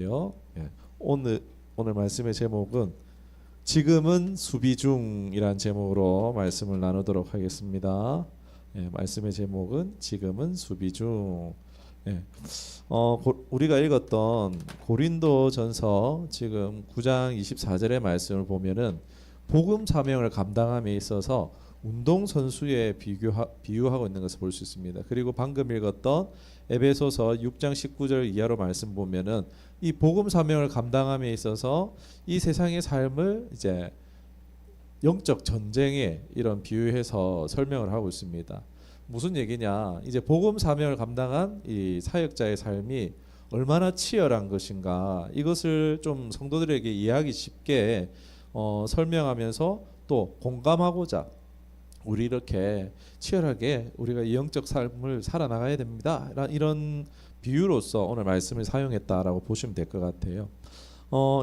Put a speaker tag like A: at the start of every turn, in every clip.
A: 예. 오늘 말씀의 제목은 지금은 수비 중이란 제목으로 말씀을 나누도록 하겠습니다. 예, 말씀의 제목은 지금은 수비 중. 예. 우리가 읽었던 고린도전서 지금 9장 24절의 말씀을 보면은 복음 사명을 감당함에 있어서 운동 선수에 비유하고 있는 것을 볼 수 있습니다. 그리고 방금 읽었던 에베소서 6장 19절 이하로 말씀 보면은 이 복음 사명을 감당함에 있어서 이 세상의 삶을 이제 영적 전쟁에 이런 비유해서 설명을 하고 있습니다. 무슨 얘기냐? 이제 복음 사명을 감당한 이 사역자의 삶이 얼마나 치열한 것인가, 이것을 좀 성도들에게 이해하기 쉽게 설명하면서 또 공감하고자 우리 이렇게 치열하게 우리가 이 영적 삶을 살아나가야 됩니다, 이런 비유로서 오늘 말씀을 사용했다라고 보시면 될 것 같아요.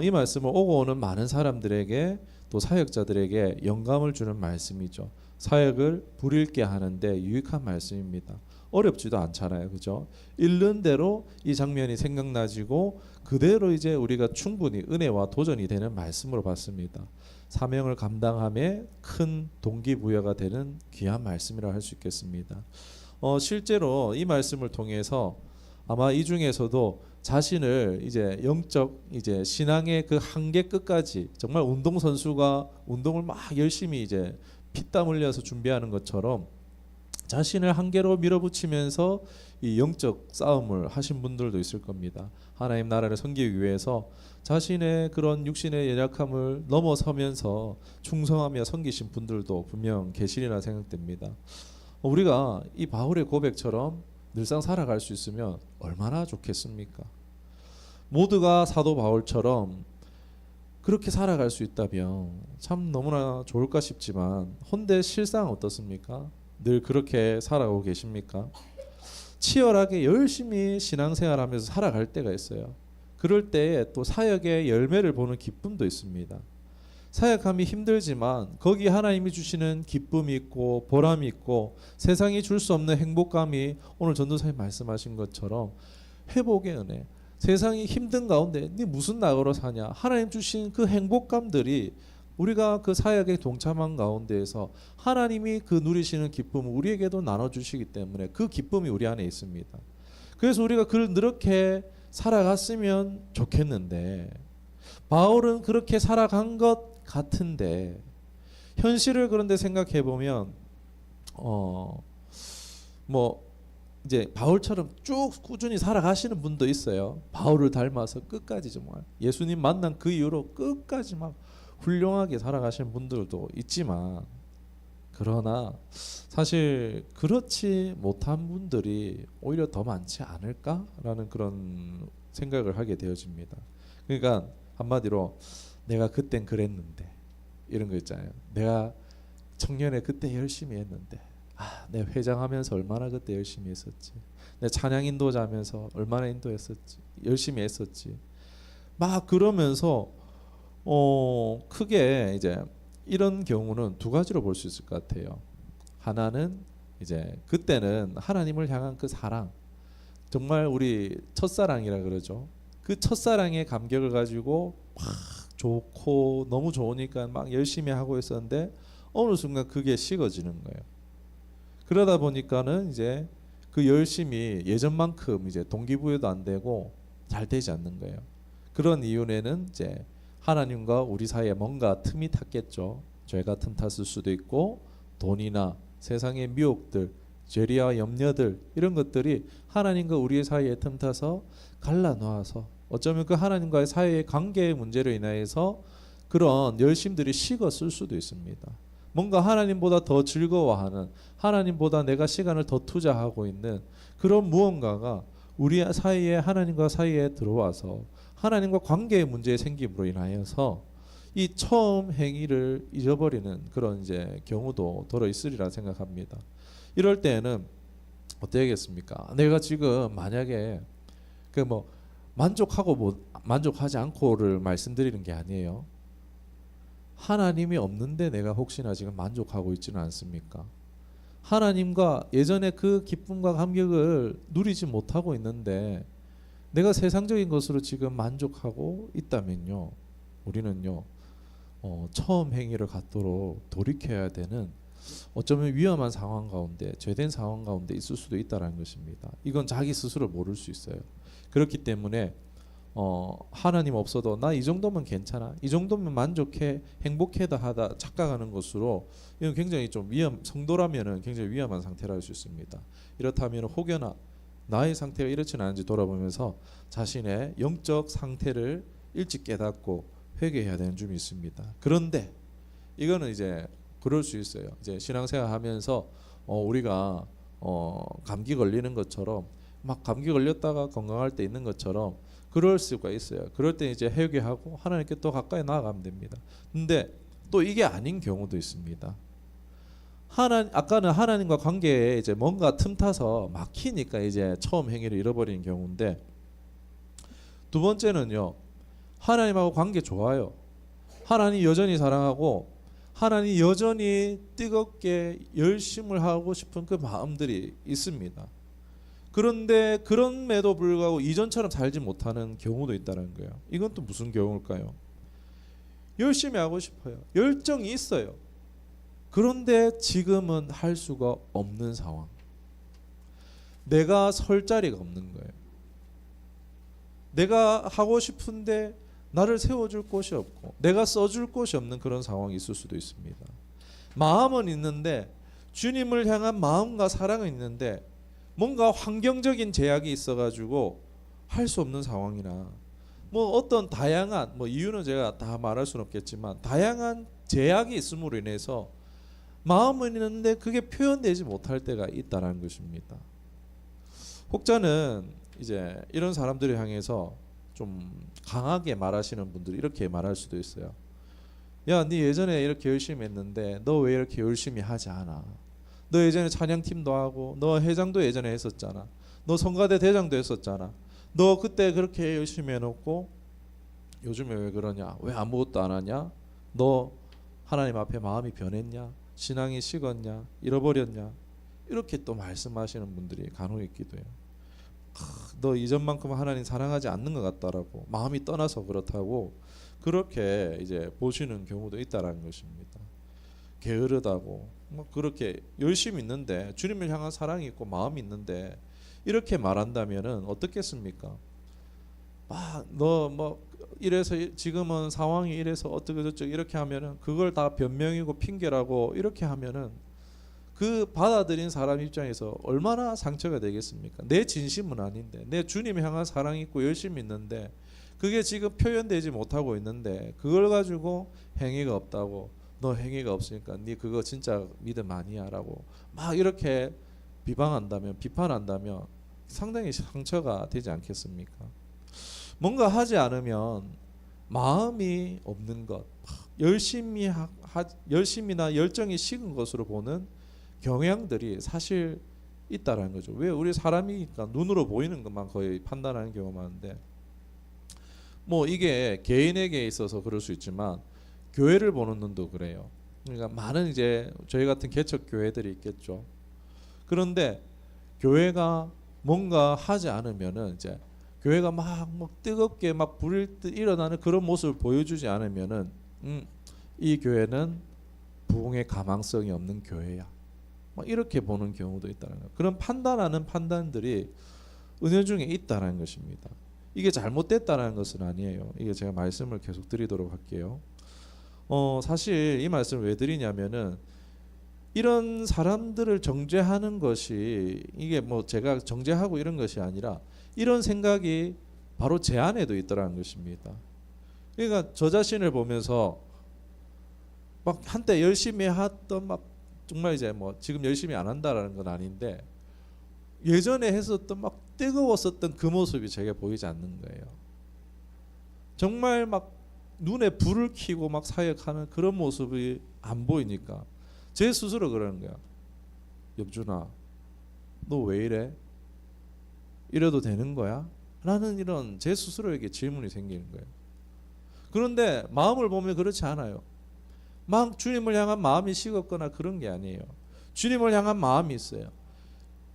A: 이 말씀을 오고 오는 많은 사람들에게 또 사역자들에게 영감을 주는 말씀이죠. 사역을 불일게 하는데 유익한 말씀입니다. 어렵지도 않잖아요, 그죠? 읽는 대로 이 장면이 생각나지고 그대로 이제 우리가 충분히 은혜와 도전이 되는 말씀으로 봤습니다. 사명을 감당함에 큰 동기부여가 되는 귀한 말씀이라 할 수 있겠습니다. 실제로 이 말씀을 통해서 아마 이 중에서도 자신을 이제 영적 이제 신앙의 그 한계 끝까지, 정말 운동 선수가 운동을 막 열심히 이제 피땀 흘려서 준비하는 것처럼 자신을 한계로 밀어붙이면서 이 영적 싸움을 하신 분들도 있을 겁니다. 하나님 나라를 섬기기 위해서 자신의 그런 육신의 연약함을 넘어서면서 충성하며 섬기신 분들도 분명 계시리라 생각됩니다. 우리가 이 바울의 고백처럼 늘상 살아갈 수 있으면 얼마나 좋겠습니까? 모두가 사도 바울처럼 그렇게 살아갈 수 있다면 참 너무나 좋을까 싶지만, 헌데 실상 어떻습니까? 늘 그렇게 살아가고 계십니까? 치열하게 열심히 신앙생활하면서 살아갈 때가 있어요. 그럴 때에 또 사역의 열매를 보는 기쁨도 있습니다. 사역함이 힘들지만 거기 하나님이 주시는 기쁨이 있고 보람이 있고 세상이 줄 수 없는 행복감이, 오늘 전도사님 말씀하신 것처럼 회복의 은혜, 세상이 힘든 가운데 네 무슨 낙으로 사냐, 하나님 주신 그 행복감들이 우리가 그 사역에 동참한 가운데에서 하나님이 그 누리시는 기쁨을 우리에게도 나눠주시기 때문에 그 기쁨이 우리 안에 있습니다. 그래서 우리가 그렇게 살아갔으면 좋겠는데, 바울은 그렇게 살아간 것 같은데 현실을 그런데 생각해 보면 뭐 이제 바울처럼 쭉 꾸준히 살아가시는 분도 있어요. 바울을 닮아서 끝까지 정말 예수님 만난 그 이후로 끝까지 막 훌륭하게 살아가시는 분들도 있지만, 그러나 사실 그렇지 못한 분들이 오히려 더 많지 않을까라는 그런 생각을 하게 되어집니다. 그러니까 한마디로 내가 그땐 그랬는데, 이런 거 있잖아요. 내가 청년에 그때 열심히 했는데, 내 회장하면서 얼마나 그때 열심히 했었지. 내 찬양 인도자면서 얼마나 인도했었지. 열심히 했었지. 막 그러면서 크게 이제 이런 경우는 두 가지로 볼 수 있을 것 같아요. 하나는 이제 그때는 하나님을 향한 그 사랑, 정말 우리 첫사랑이라 그러죠. 그 첫사랑의 감격을 가지고 막 좋고 너무 좋으니까 막 열심히 하고 있었는데 어느 순간 그게 식어지는 거예요. 그러다 보니까는 이제 그 열심히 예전만큼 이제 동기부여도 안 되고 잘 되지 않는 거예요. 그런 이유에는 이제 하나님과 우리 사이에 뭔가 틈이 탔겠죠. 죄가 틈 탔을 수도 있고, 돈이나 세상의 미혹들, 죄리와 염려들, 이런 것들이 하나님과 우리의 사이에 틈 타서 갈라놓아서 어쩌면 그 하나님과의 사이의 관계의 문제로 인하여서 그런 열심들이 식었을 수도 있습니다. 뭔가 하나님보다 더 즐거워하는, 하나님보다 내가 시간을 더 투자하고 있는 그런 무언가가 우리 사이에, 하나님과 사이에 들어와서 하나님과 관계의 문제의 생김으로 인하여서 이 처음 행위를 잊어버리는 그런 이제 경우도 들어 있으리라 생각합니다. 이럴 때에는 어떻게 하겠습니까? 내가 지금 만약에 그 뭐 만족하고 뭐 만족하지 않고를 말씀드리는 게 아니에요. 하나님이 없는데 내가 혹시나 지금 만족하고 있지는 않습니까? 하나님과 예전에 그 기쁨과 감격을 누리지 못하고 있는데 내가 세상적인 것으로 지금 만족하고 있다면요, 우리는요 처음 행위를 갖도록 돌이켜야 되는, 어쩌면 위험한 상황 가운데, 죄된 상황 가운데 있을 수도 있다는 것입니다. 이건 자기 스스로 모를 수 있어요. 그렇기 때문에 하나님 없어도 나 이 정도면 괜찮아, 이 정도면 만족해, 행복해다 하다 착각하는 것으로, 이건 굉장히 좀 성도라면은 굉장히 위험한 상태라 할 수 있습니다. 이렇다면 혹여나 나의 상태가 이렇지는 않은지 돌아보면서 자신의 영적 상태를 일찍 깨닫고 회개해야 되는 점이 있습니다. 그런데 이거는 이제 그럴 수 있어요. 이제 신앙생활 하면서 우리가 감기 걸리는 것처럼, 막 감기 걸렸다가 건강할 때 있는 것처럼 그럴 수가 있어요. 그럴 때 이제 회개하고 하나님께 또 가까이 나아가면 됩니다. 근데 또 이게 아닌 경우도 있습니다. 아까는 하나님과 관계에 이제 뭔가 틈타서 막히니까 이제 처음 행위를 잃어버리는 경우인데, 두 번째는요, 하나님하고 관계 좋아요. 하나님 여전히 사랑하고 하나님 여전히 뜨겁게 열심을 하고 싶은 그 마음들이 있습니다. 그런데 그럼에도 불구하고 이전처럼 살지 못하는 경우도 있다는 거예요. 이건 또 무슨 경우일까요? 열심히 하고 싶어요. 열정이 있어요. 그런데 지금은 할 수가 없는 상황. 내가 설 자리가 없는 거예요. 내가 하고 싶은데 나를 세워줄 곳이 없고 내가 써줄 곳이 없는 그런 상황이 있을 수도 있습니다. 마음은 있는데, 주님을 향한 마음과 사랑은 있는데 뭔가 환경적인 제약이 있어가지고 할 수 없는 상황이나, 뭐 어떤 다양한, 뭐 이유는 제가 다 말할 수는 없겠지만 다양한 제약이 있음으로 인해서 마음은 있는데 그게 표현되지 못할 때가 있다는 것입니다. 혹자는 이제 이런 사람들을 향해서 좀 강하게 말하시는 분들이 이렇게 말할 수도 있어요. 야, 네 예전에 이렇게 열심히 했는데 너 왜 이렇게 열심히 하지 않아? 너 예전에 찬양팀도 하고 너 회장도 예전에 했었잖아. 너 성가대 대장도 했었잖아. 너 그때 그렇게 열심히 해놓고 요즘에 왜 그러냐? 왜 아무것도 안 하냐? 너 하나님 앞에 마음이 변했냐? 신앙이 식었냐? 잃어버렸냐? 이렇게 또 말씀하시는 분들이 간혹 있기도 해요. 너 이전만큼 하나님 사랑하지 않는 것 같다라고, 마음이 떠나서 그렇다고 그렇게 이제 보시는 경우도 있다라는 것입니다. 게으르다고, 뭐 그렇게 열심히 있는데, 주님을 향한 사랑이 있고 마음이 있는데 이렇게 말한다면은 어떻겠습니까? 너 뭐 이래서 지금은 상황이 이래서 어떻게 저쩌고 이렇게 하면은 그걸 다 변명이고 핑계라고 이렇게 하면은 그 받아들인 사람 입장에서 얼마나 상처가 되겠습니까? 내 진심은 아닌데, 내 주님 향한 사랑이 있고 열심히 있는데 그게 지금 표현되지 못하고 있는데 그걸 가지고 행위가 없다고, 너 행위가 없으니까 네 그거 진짜 믿음 아니야 라고 막 이렇게 비판한다면 상당히 상처가 되지 않겠습니까? 뭔가 하지 않으면 마음이 없는 것, 열심이나 열정이 식은 것으로 보는 경향들이 사실 있다라는 거죠. 왜? 우리 사람이니까 눈으로 보이는 것만 거의 판단하는 경우가 많은데, 뭐 이게 개인에게 있어서 그럴 수 있지만 교회를 보는 눈도 그래요. 그러니까 많은 이제 저희 같은 개척 교회들이 있겠죠. 그런데 교회가 뭔가 하지 않으면은, 이제 교회가 막 뜨겁게 막 불일 듯 일어나는 그런 모습을 보여주지 않으면은 이 교회는 부흥의 가망성이 없는 교회야, 막 이렇게 보는 경우도 있다는 거예요. 그런 판단하는 판단들이 은연 중에 있다는 것입니다. 이게 잘못됐다는 것은 아니에요. 이게 제가 말씀을 계속 드리도록 할게요. 사실 이 말씀을 왜 드리냐면은, 이런 사람들을 정죄하는 것이, 이게 뭐 제가 정죄하고 이런 것이 아니라 이런 생각이 바로 제 안에도 있더라는 것입니다. 그러니까 저 자신을 보면서 막 한때 열심히 했던, 막 정말 이제 뭐 지금 열심히 안 한다라는 건 아닌데 예전에 했었던 막 뜨거웠었던 그 모습이 제게 보이지 않는 거예요. 정말 막 눈에 불을 켜고 막 사역하는 그런 모습이 안 보이니까 제 스스로 그러는 거야. 영준아, 너 왜 이래? 이래도 되는 거야? 라는 이런 제 스스로에게 질문이 생기는 거예요. 그런데 마음을 보면 그렇지 않아요. 막 주님을 향한 마음이 식었거나 그런 게 아니에요. 주님을 향한 마음이 있어요.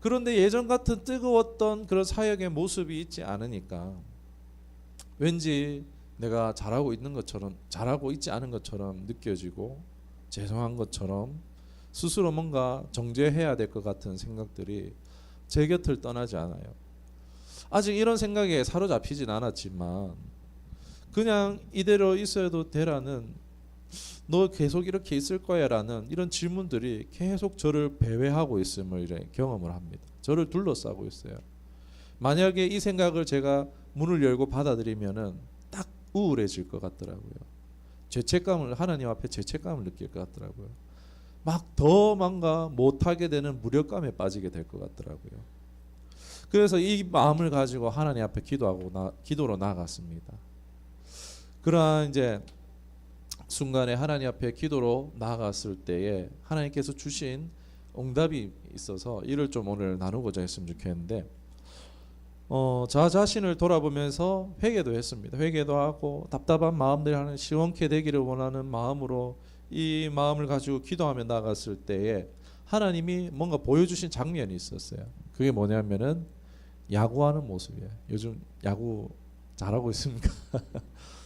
A: 그런데 예전 같은 뜨거웠던 그런 사역의 모습이 있지 않으니까 왠지 내가 잘하고 있는 것처럼, 잘하고 있지 않은 것처럼 느껴지고 죄송한 것처럼 스스로 뭔가 정죄해야 될 것 같은 생각들이 제 곁을 떠나지 않아요. 아직 이런 생각에 사로잡히진 않았지만 그냥 이대로 있어도 되라는, 너 계속 이렇게 있을 거야 라는 이런 질문들이 계속 저를 배회하고 있음을 이제 경험을 합니다. 저를 둘러싸고 있어요. 만약에 이 생각을 제가 문을 열고 받아들이면은 딱 우울해질 것 같더라고요. 죄책감을, 하나님 앞에 죄책감을 느낄 것 같더라고요. 막 더 뭔가 못하게 되는 무력감에 빠지게 될 것 같더라고요. 그래서 이 마음을 가지고 하나님 앞에 기도로 나아갔습니다. 그러한 이제 순간에 하나님 앞에 기도로 나아갔을 때에 하나님께서 주신 응답이 있어서 이를 좀 오늘 나누고자 했으면 좋겠는데, 저 자신을 돌아보면서 회개도 했습니다. 회개도 하고 답답한 마음들이 하는 시원케 되기를 원하는 마음으로 이 마음을 가지고 기도하며 나갔을 때에 하나님이 뭔가 보여주신 장면이 있었어요. 그게 뭐냐면은 야구하는 모습이에요. 요즘 야구 잘하고 있습니까?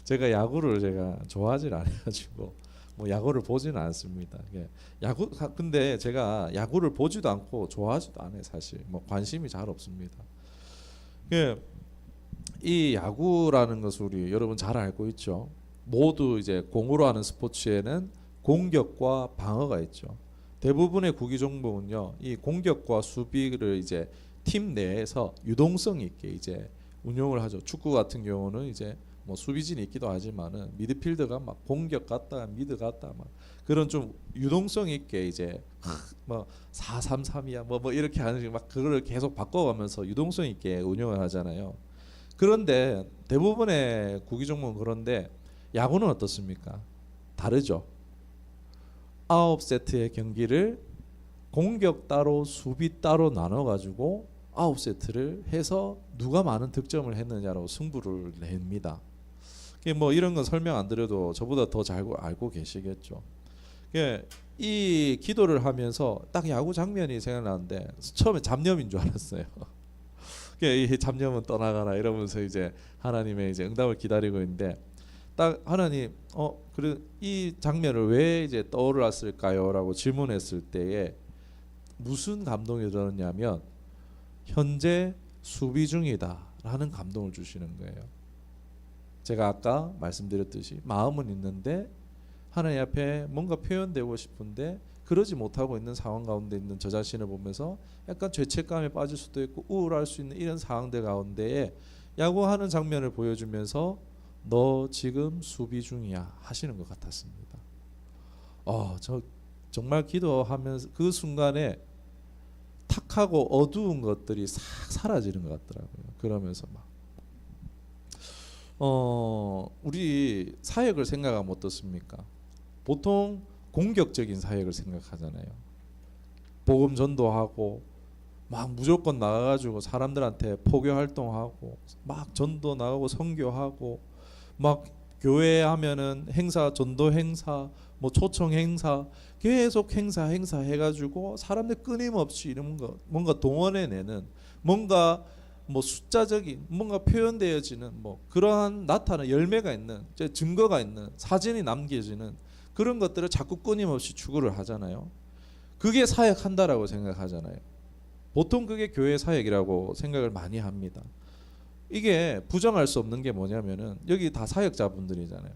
A: 제가 야구를 제가 좋아하지 않아가지고 뭐 야구를 보지는 않습니다. 근데 제가 야구를 보지도 않고 좋아하지도 않아요. 사실 뭐 관심이 잘 없습니다. 이 야구라는 것을 우리 여러분 잘 알고 있죠. 모두 이제 공으로 하는 스포츠에는 공격과 방어가 있죠. 대부분의 구기 종목은요, 이 공격과 수비를 이제 팀 내에서 유동성 있게 이제 운영을 하죠. 축구 같은 경우는 이제 뭐 수비진이 있기도 하지만은 미드필더가 막 공격 갔다가 미드 갔다 막 그런 좀 유동성 있게 이제 뭐 4-3-3이야 뭐 이렇게 하는 식으로 막 그거를 계속 바꿔가면서 유동성 있게 운영을 하잖아요. 그런데 대부분의 구기 종목은 그런데 야구는 어떻습니까? 다르죠. 9세트의 경기를 공격 따로 수비 따로 나눠 가지고 9세트를 해서 누가 많은 득점을 했느냐로 승부를 냅니다. 뭐 이런 건 설명 안 드려도 저보다 더 잘 알고 계시겠죠. 이 기도를 하면서 딱 야구 장면이 생각나는데 처음에 잡념인 줄 알았어요. 이 잡념은 떠나가라 이러면서 이제 하나님의 이제 응답을 기다리고 있는데 딱 하나님 그래 이 장면을 왜 이제 떠올랐을까요?라고 질문했을 때에 무슨 감동이 들었냐면 현재 수비 중이다라는 감동을 주시는 거예요. 제가 아까 말씀드렸듯이 마음은 있는데 하나님 앞에 뭔가 표현되고 싶은데 그러지 못하고 있는 상황 가운데 있는 저 자신을 보면서 약간 죄책감에 빠질 수도 있고 우울할 수 있는 이런 상황들 가운데에 야구하는 장면을 보여주면서 너 지금 수비 중이야 하시는 것 같았습니다. 저 정말 기도하면서 그 순간에 탁하고 어두운 것들이 싹 사라지는 것 같더라고요. 그러면서 막 우리 사역을 생각하면 어떻습니까? 보통 공격적인 사역을 생각하잖아요. 복음 전도하고 막 무조건 나가가지고 사람들한테 포교 활동하고 막 전도 나가고 선교하고 막 교회 하면은 행사, 전도 행사, 뭐 초청 행사, 계속 행사 해가지고 사람들 끊임없이 이런 거 뭔가 동원해내는 뭔가 뭐 숫자적인 뭔가 표현되어지는 뭐 그러한 나타나는 열매가 있는 증거가 있는 사진이 남겨지는 그런 것들을 자꾸 끊임없이 추구를 하잖아요. 그게 사역한다라고 생각하잖아요. 보통 그게 교회 사역이라고 생각을 많이 합니다. 이게 부정할 수 없는 게 뭐냐면은 여기 다 사역자분들이잖아요.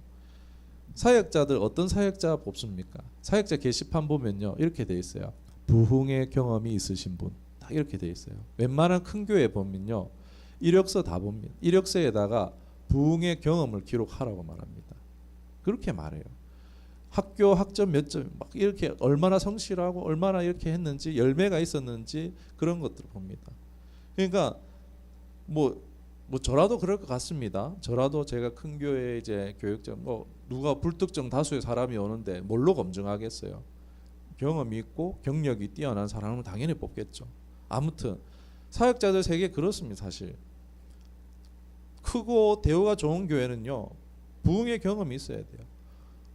A: 사역자들 어떤 사역자 뽑습니까? 사역자 게시판 보면요 이렇게 돼 있어요. 부흥의 경험이 있으신 분 딱 이렇게 돼 있어요. 웬만한 큰 교회 보면요 이력서 다 봅니다. 이력서에다가 부흥의 경험을 기록하라고 말합니다. 그렇게 말해요. 학교 학점 몇 점 막 이렇게 얼마나 성실하고 얼마나 이렇게 했는지 열매가 있었는지 그런 것들을 봅니다. 그러니까 뭐 저라도 그럴 것 같습니다. 저라도 제가 큰 교회 이제 교육장 뭐 누가 불특정 다수의 사람이 오는데 뭘로 검증하겠어요? 경험이 있고 경력이 뛰어난 사람은 당연히 뽑겠죠. 아무튼 사역자들 세계 그렇습니다. 사실 크고 대우가 좋은 교회는요 부흥의 경험이 있어야 돼요.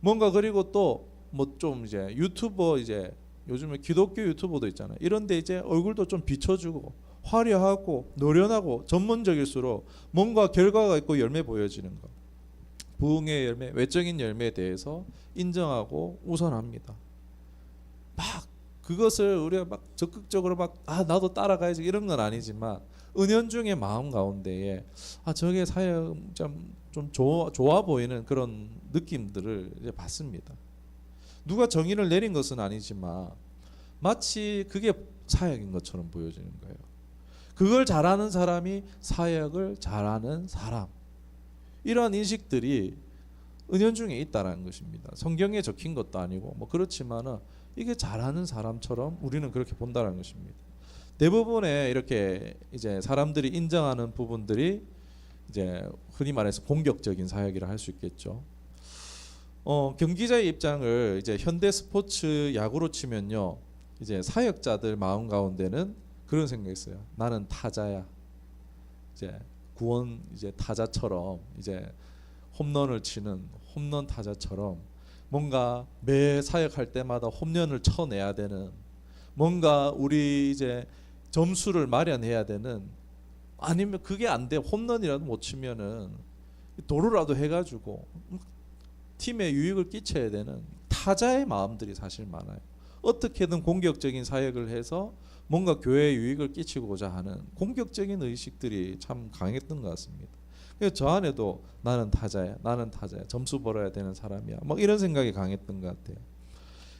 A: 뭔가 그리고 또 뭐 좀 이제 유튜버 이제 요즘에 기독교 유튜버도 있잖아요. 이런데 이제 얼굴도 좀 비춰주고 화려하고 노련하고 전문적일수록 뭔가 결과가 있고 열매 보여지는 거. 부흥의 열매, 외적인 열매에 대해서 인정하고 우선합니다. 막 그것을 우리가 막 적극적으로 막 나도 따라가야지 이런 건 아니지만 은연중에 마음 가운데에 저게 사역 좀 좋아 보이는 그런 느낌들을 이제 받습니다. 누가 정의를 내린 것은 아니지만 마치 그게 사역인 것처럼 보여지는 거예요. 그걸 잘하는 사람이 사역을 잘하는 사람. 이러한 인식들이 은연중에 있다라는 것입니다. 성경에 적힌 것도 아니고 뭐 그렇지만은 이게 잘하는 사람처럼 우리는 그렇게 본다는 것입니다. 대부분의 이렇게 이제 사람들이 인정하는 부분들이 이제 흔히 말해서 공격적인 사역이라 할 수 있겠죠. 경기자의 입장을 이제 현대 스포츠 야구로 치면요, 이제 사역자들 마음 가운데는 그런 생각이 있어요. 나는 타자야. 이제 구원 이제 타자처럼 이제 홈런을 치는 홈런 타자처럼 뭔가 매 사역할 때마다 홈런을 쳐내야 되는, 뭔가 우리 이제 점수를 마련해야 되는, 아니면 그게 안 돼 홈런이라도 못 치면은 도루라도 해가지고 팀에 유익을 끼쳐야 되는 타자의 마음들이 사실 많아요. 어떻게든 공격적인 사역을 해서 뭔가 교회에 유익을 끼치고자 하는 공격적인 의식들이 참 강했던 것 같습니다. 그래서 저 안에도 나는 타자야, 점수 벌어야 되는 사람이야, 막 이런 생각이 강했던 것 같아요.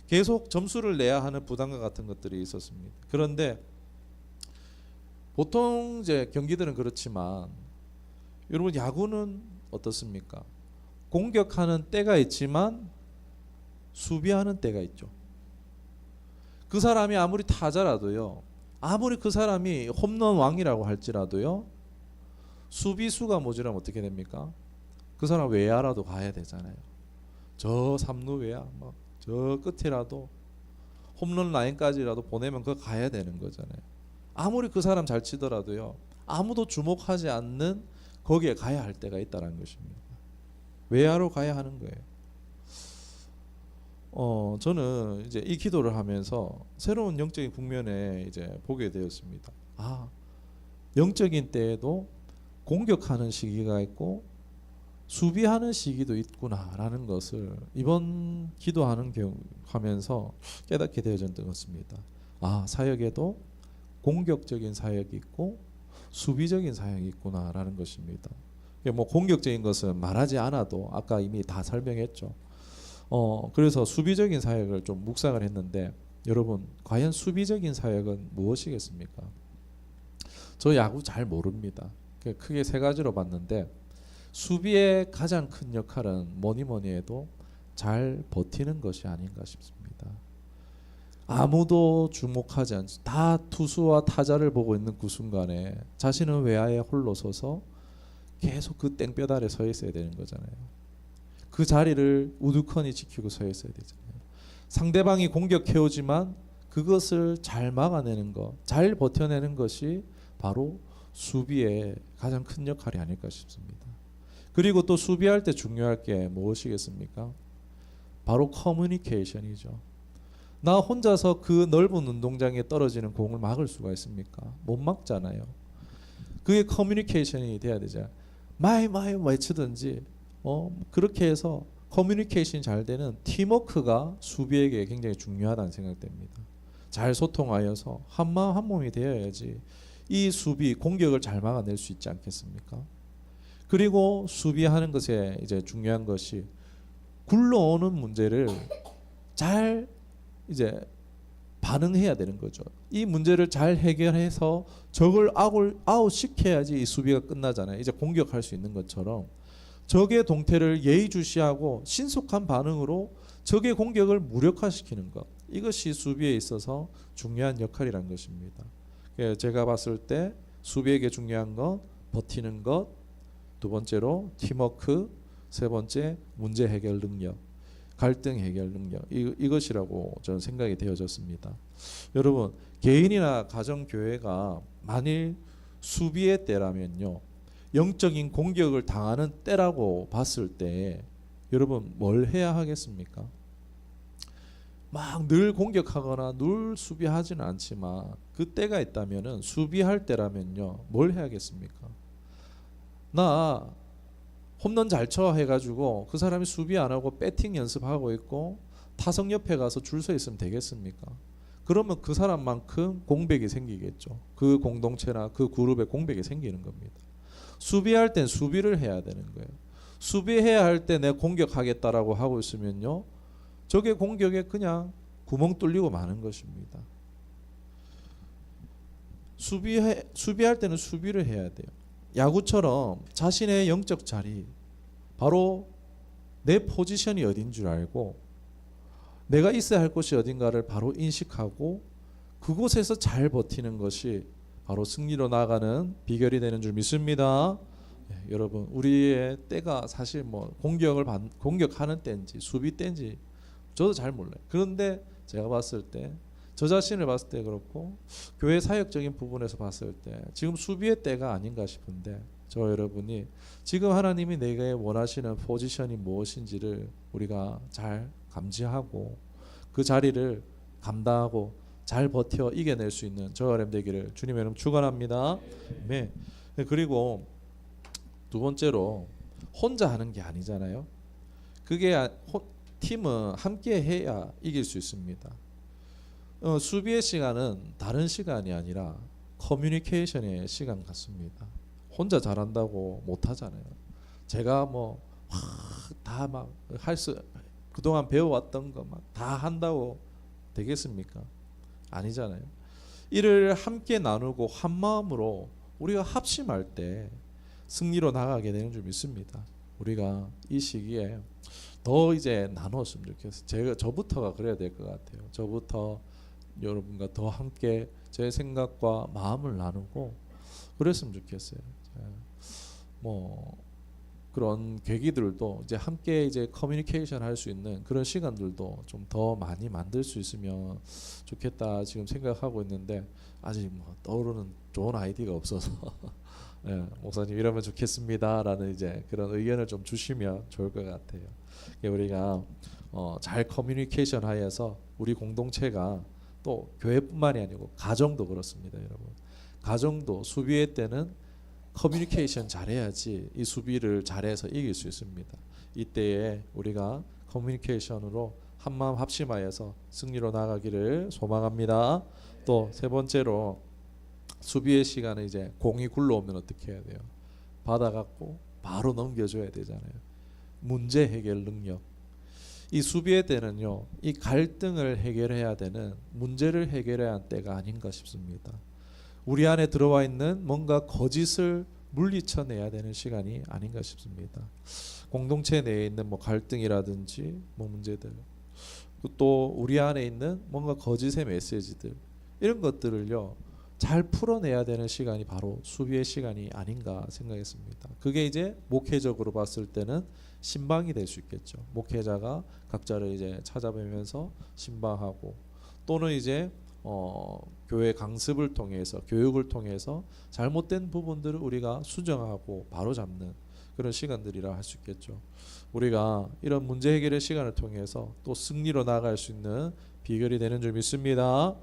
A: 계속 점수를 내야 하는 부담감 같은 것들이 있었습니다. 그런데 보통 이제 경기들은 그렇지만 여러분 야구는 어떻습니까? 공격하는 때가 있지만 수비하는 때가 있죠. 그 사람이 아무리 타자라도요, 아무리 그 사람이 홈런 왕이라고 할지라도요, 수비수가 모자라면 어떻게 됩니까? 그 사람 외야라도 가야 되잖아요. 저 3루 외야, 저 끝이라도 홈런 라인까지라도 보내면 그거 가야 되는 거잖아요. 아무리 그 사람 잘 치더라도요, 아무도 주목하지 않는 거기에 가야 할 때가 있다는 것입니다. 외야로 가야 하는 거예요. 저는 이제 이 기도를 하면서 새로운 영적인 국면에 이제 보게 되었습니다. 영적인 때에도 공격하는 시기가 있고 수비하는 시기도 있구나라는 것을 이번 기도하는 하면서 깨닫게 되어졌던 것입니다. 사역에도 공격적인 사역이 있고 수비적인 사역이 있구나라는 것입니다. 뭐 공격적인 것은 말하지 않아도 아까 이미 다 설명했죠. 그래서 수비적인 사역을 좀 묵상을 했는데, 여러분 과연 수비적인 사역은 무엇이겠습니까? 저 야구 잘 모릅니다. 크게 세 가지로 봤는데, 수비의 가장 큰 역할은 뭐니 해도 잘 버티는 것이 아닌가 싶습니다. 아무도 주목하지 않죠. 다 투수와 타자를 보고 있는 그 순간에 자신은 외야에 홀로 서서 계속 그 땡볕 아래 서 있어야 되는 거잖아요. 그 자리를 우두커니 지키고 서 있어야 되잖아요. 상대방이 공격해오지만 그것을 잘 막아내는 것, 잘 버텨내는 것이 바로 수비의 가장 큰 역할이 아닐까 싶습니다. 그리고 또 수비할 때 중요할 게 무엇이겠습니까? 바로 커뮤니케이션이죠. 나 혼자서 그 넓은 운동장에 떨어지는 공을 막을 수가 있습니까? 못 막잖아요. 그게 커뮤니케이션이 돼야 되죠. 마이 외치든지 그렇게 해서 커뮤니케이션이 잘 되는 팀워크가 수비에게 굉장히 중요하다는 생각됩니다. 잘 소통하여서 한마음 한몸이 되어야지 이 수비 공격을 잘 막아낼 수 있지 않겠습니까? 그리고 수비하는 것에 이제 중요한 것이 굴러오는 문제를 잘 이제 반응해야 되는 거죠. 이 문제를 잘 해결해서 적을 아웃 시켜야지 이 수비가 끝나잖아요. 이제 공격할 수 있는 것처럼 적의 동태를 예의주시하고 신속한 반응으로 적의 공격을 무력화시키는 것, 이것이 수비에 있어서 중요한 역할이라는 것입니다. 제가 봤을 때 수비에게 중요한 건 버티는 것, 두 번째로 팀워크, 세 번째 문제 해결 능력, 갈등 해결 능력, 이것이라고 저는 생각이 되어졌습니다. 여러분 개인이나 가정 교회가 만일 수비의 때라면요, 영적인 공격을 당하는 때라고 봤을 때 여러분 뭘 해야 하겠습니까? 막 늘 공격하거나 늘 수비하지는 않지만 그 때가 있다면은 수비할 때라면요 뭘 해야겠습니까? 나 홈런 잘 쳐 해가지고 그 사람이 수비 안 하고 배팅 연습하고 있고 타석 옆에 가서 줄 서 있으면 되겠습니까? 그러면 그 사람만큼 공백이 생기겠죠. 그 공동체나 그 그룹에 공백이 생기는 겁니다. 수비할 땐 수비를 해야 되는 거예요. 수비해야 할 때 내 공격하겠다라고 하고 있으면요 저게 공격에 그냥 구멍 뚫리고 마는 것입니다. 수비할 때는 수비를 해야 돼요. 야구처럼 자신의 영적 자리, 바로 내 포지션이 어딘 줄 알고 내가 있어야 할 곳이 어딘가를 바로 인식하고 그곳에서 잘 버티는 것이 바로 승리로 나아가는 비결이 되는 줄 믿습니다. 여러분, 우리의 때가 사실 뭐 공격하는 때인지 수비 때인지 저도 잘 몰라요. 그런데 제가 봤을 때, 저 자신을 봤을 때 그렇고 교회 사역적인 부분에서 봤을 때 지금 수비의 때가 아닌가 싶은데, 저 여러분이 지금 하나님이 내게 원하시는 포지션이 무엇인지를 우리가 잘 감지하고 그 자리를 감당하고 잘 버텨 이겨낼 수 있는 저 여러분 되기를 주님의 이름 축원합니다. 네. 그리고 두 번째로 혼자 하는 게 아니잖아요. 그게 팀은 함께 해야 이길 수 있습니다. 수비의 시간은 다른 시간이 아니라 커뮤니케이션의 시간 같습니다. 혼자 잘한다고 못하잖아요. 제가 뭐 다 막 그동안 배워왔던 거 막 다 한다고 되겠습니까? 아니잖아요. 이를 함께 나누고 한 마음으로 우리가 합심할 때 승리로 나가게 되는 줄 믿습니다. 우리가 이 시기에 더 이제 나눴으면 좋겠어요. 저부터가 그래야 될 것 같아요. 저부터 여러분과 더 함께 제 생각과 마음을 나누고 그랬으면 좋겠어요. 뭐 그런 계기들도 이제 함께 이제 커뮤니케이션 할 수 있는 그런 시간들도 좀 더 많이 만들 수 있으면 좋겠다 지금 생각하고 있는데 아직 뭐 떠오르는 좋은 아이디어가 없어서 네, 목사님 이러면 좋겠습니다라는 이제 그런 의견을 좀 주시면 좋을 것 같아요. 우리가 잘 커뮤니케이션 하여서 우리 공동체가 또 교회뿐만이 아니고 가정도 그렇습니다, 여러분. 가정도 수비의 때는 커뮤니케이션 잘해야지 이 수비를 잘해서 이길 수 있습니다. 이때에 우리가 커뮤니케이션으로 한마음 합심하여서 승리로 나가기를 소망합니다. 또 세 번째로 수비의 시간에 이제 공이 굴러오면 어떻게 해야 돼요? 받아갖고 바로 넘겨줘야 되잖아요. 문제 해결 능력. 이 수비의 때는요, 이 갈등을 해결해야 되는 문제를 해결해야 할 때가 아닌가 싶습니다. 우리 안에 들어와 있는 뭔가 거짓을 물리쳐내야 되는 시간이 아닌가 싶습니다. 공동체 내에 있는 뭐 갈등이라든지 뭐 문제들, 또 우리 안에 있는 뭔가 거짓의 메시지들, 이런 것들을요 잘 풀어내야 되는 시간이 바로 수비의 시간이 아닌가 생각했습니다. 그게 이제 목회적으로 봤을 때는 신방이 될 수 있겠죠. 목회자가 각자를 이제 찾아뵈면서 신방하고, 또는 이제 교회 강습을 통해서 교육을 통해서 잘못된 부분들을 우리가 수정하고 바로잡는 그런 시간들이라 할 수 있겠죠. 우리가 이런 문제 해결의 시간을 통해서 또 승리로 나아갈 수 있는 비결이 되는 줄 믿습니다.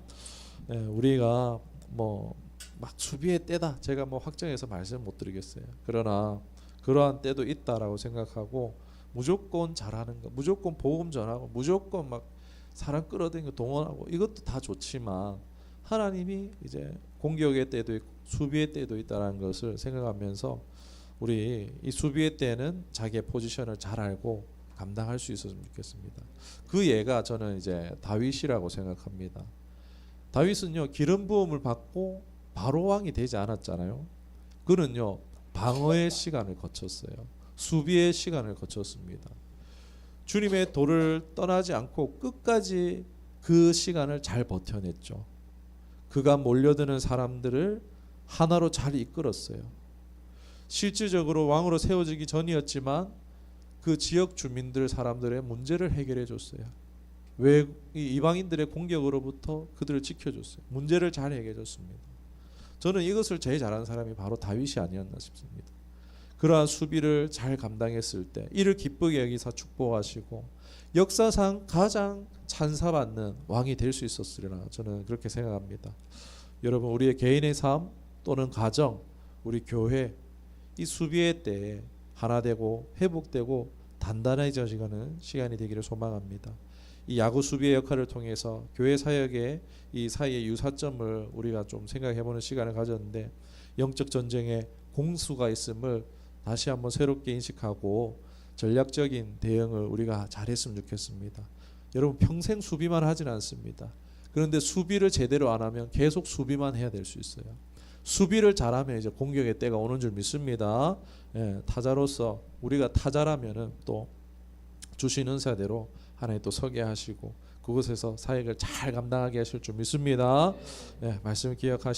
A: 네, 우리가 뭐 막 수비의 때다 제가 뭐 확정해서 말씀 못 드리겠어요. 그러나 그러한 때도 있다라고 생각하고 무조건 잘하는 거, 무조건 복음 전하고, 무조건 막 사람 끌어들이고 동원하고, 이것도 다 좋지만 하나님이 이제 공격의 때도 있고 수비의 때도 있다는 것을 생각하면서 우리 이 수비의 때는 자기의 포지션을 잘 알고 감당할 수 있었으면 좋겠습니다. 그 예가 저는 이제 다윗이라고 생각합니다. 다윗은요 기름 부음을 받고 바로 왕이 되지 않았잖아요. 그는요 방어의 시간을 거쳤어요. 수비의 시간을 거쳤습니다. 주님의 도를 떠나지 않고 끝까지 그 시간을 잘 버텨냈죠. 그가 몰려드는 사람들을 하나로 잘 이끌었어요. 실질적으로 왕으로 세워지기 전이었지만 그 지역 주민들 사람들의 문제를 해결해 줬어요. 이방인들의 공격으로부터 그들을 지켜줬어요. 문제를 잘 해결해 줬습니다. 저는 이것을 제일 잘하는 사람이 바로 다윗이 아니었나 싶습니다. 그러한 수비를 잘 감당했을 때 이를 기쁘게 여기사 축복하시고 역사상 가장 찬사받는 왕이 될 수 있었으리라 저는 그렇게 생각합니다. 여러분 우리의 개인의 삶 또는 가정 우리 교회 이 수비의 때에 하나 되고 회복되고 단단해져가는 시간이 되기를 소망합니다. 이 야구 수비의 역할을 통해서 교회 사역의 이 사이의 유사점을 우리가 좀 생각해보는 시간을 가졌는데 영적 전쟁에 공수가 있음을 다시 한번 새롭게 인식하고 전략적인 대응을 우리가 잘했으면 좋겠습니다. 여러분 평생 수비만 하진 않습니다. 그런데 수비를 제대로 안 하면 계속 수비만 해야 될 수 있어요. 수비를 잘하면 이제 공격의 때가 오는 줄 믿습니다. 타자로서 우리가 타자라면은 또 주신 은사대로 하나님 또 서게 하시고 그곳에서 사역을 잘 감당하게 하실 줄 믿습니다. 말씀 기억하시고